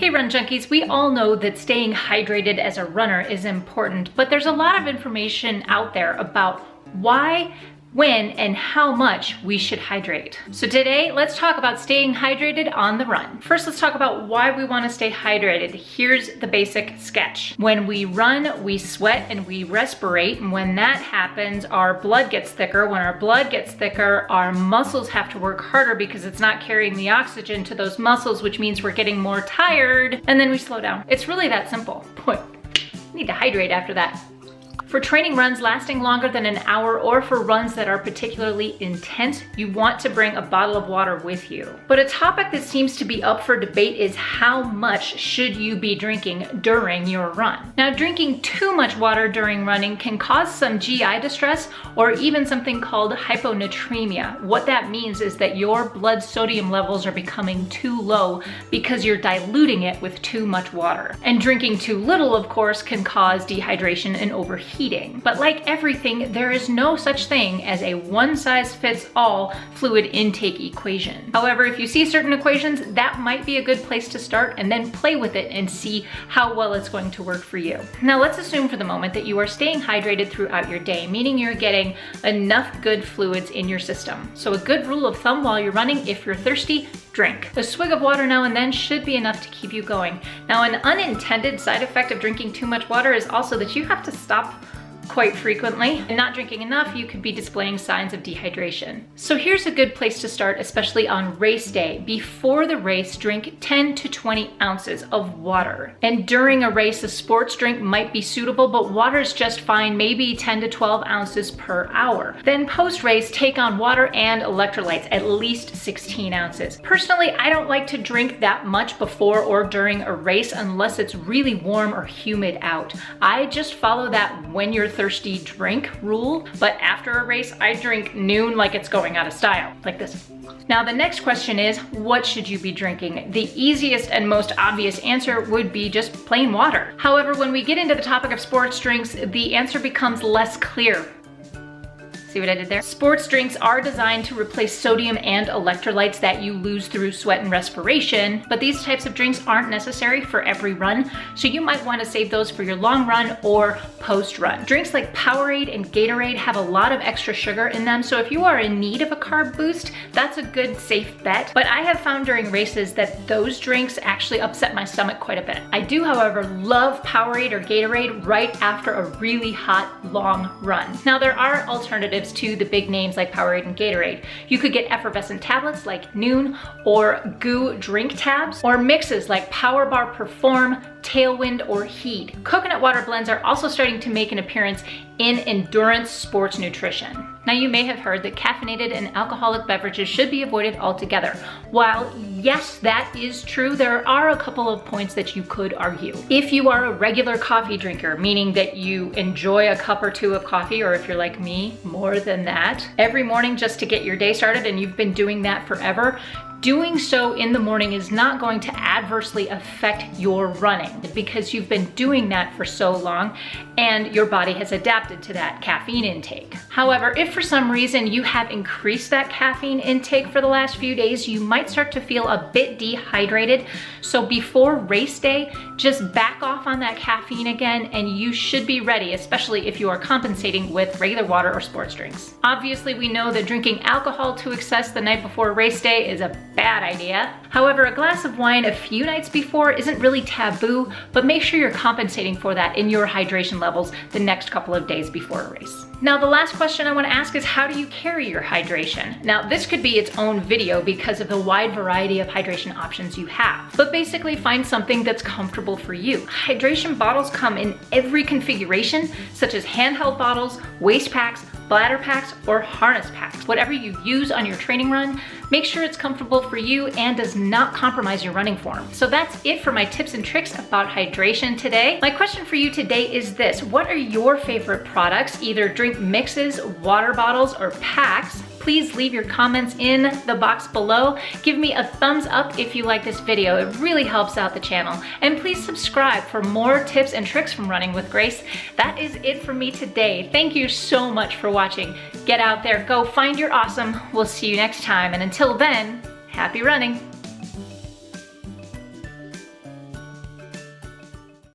Hey Run Junkies, we all know that staying hydrated as a runner is important, but there's a lot of information out there about why, when, and how much we should hydrate. So today, let's talk about staying hydrated on the run. First, let's talk about why we want to stay hydrated. Here's the basic sketch. When we run, we sweat and we respirate, and when that happens, our blood gets thicker. When our blood gets thicker, our muscles have to work harder because it's not carrying the oxygen to those muscles, which means we're getting more tired, and then we slow down. It's really that simple. Boy, need to hydrate after that. For training runs lasting longer than an hour or for runs that are particularly intense, you want to bring a bottle of water with you. But a topic that seems to be up for debate is how much should you be drinking during your run. Now, drinking too much water during running can cause some GI distress or even something called hyponatremia. What that means is that your blood sodium levels are becoming too low because you're diluting it with too much water. And drinking too little, of course, can cause dehydration and overheating. But like everything, there is no such thing as a one-size-fits-all fluid intake equation. However, if you see certain equations, that might be a good place to start and then play with it and see how well it's going to work for you. Now, let's assume for the moment that you are staying hydrated throughout your day, meaning you're getting enough good fluids in your system. So a good rule of thumb while you're running, if you're thirsty, drink. A swig of water now and then should be enough to keep you going. Now, an unintended side effect of drinking too much water is also that you have to stop quite frequently. And not drinking enough, you could be displaying signs of dehydration. So here's a good place to start, especially on race day. Before the race, drink 10 to 20 ounces of water. And during a race, a sports drink might be suitable, but water is just fine, maybe 10 to 12 ounces per hour. Then post-race, take on water and electrolytes, at least 16 ounces. Personally, I don't like to drink that much before or during a race unless it's really warm or humid out. I just follow that when you're thirsty drink rule, but after a race, I drink noon like it's going out of style, like this. Now, the next question is, what should you be drinking? The easiest and most obvious answer would be just plain water. However, when we get into the topic of sports drinks, the answer becomes less clear. See what I did there? Sports drinks are designed to replace sodium and electrolytes that you lose through sweat and respiration, but these types of drinks aren't necessary for every run, so you might want to save those for your long run or post-run. Drinks like Powerade and Gatorade have a lot of extra sugar in them, so if you are in need of a carb boost, that's a good safe bet. But I have found during races that those drinks actually upset my stomach quite a bit. I do, however, love Powerade or Gatorade right after a really hot, long run. Now, there are alternatives to the big names like Powerade and Gatorade. You could get effervescent tablets like Noon or Goo drink tabs, or mixes like Power Bar Perform, Tailwind, or Heat. Coconut water blends are also starting to make an appearance in endurance sports nutrition. Now, you may have heard that caffeinated and alcoholic beverages should be avoided altogether. While yes, that is true, there are a couple of points that you could argue. If you are a regular coffee drinker, meaning that you enjoy a cup or two of coffee, or if you're like me, more than that, every morning just to get your day started, and you've been doing that forever, doing so in the morning is not going to adversely affect your running because you've been doing that for so long and your body has adapted to that caffeine intake. However, if for some reason you have increased that caffeine intake for the last few days, you might start to feel a bit dehydrated. So before race day, just back off on that caffeine again and you should be ready, especially if you are compensating with regular water or sports drinks. Obviously, we know that drinking alcohol to excess the night before race day is a bad idea. However, a glass of wine a few nights before isn't really taboo, but make sure you're compensating for that in your hydration levels the next couple of days before a race. Now, the last question I want to ask is, how do you carry your hydration? Now, this could be its own video because of the wide variety of hydration options you have, but basically find something that's comfortable for you. Hydration bottles come in every configuration, such as handheld bottles, waist packs, bladder packs, or harness packs. Whatever you use on your training run, make sure it's comfortable for you and does not compromise your running form. So that's it for my tips and tricks about hydration today. My question for you today is this: what are your favorite products, either drink mixes, water bottles, or packs? Please leave your comments in the box below. Give me a thumbs up if you like this video. It really helps out the channel. And please subscribe for more tips and tricks from Running with Grace. That is it for me today. Thank you so much for watching. Get out there, go find your awesome. We'll see you next time. And until then, happy running.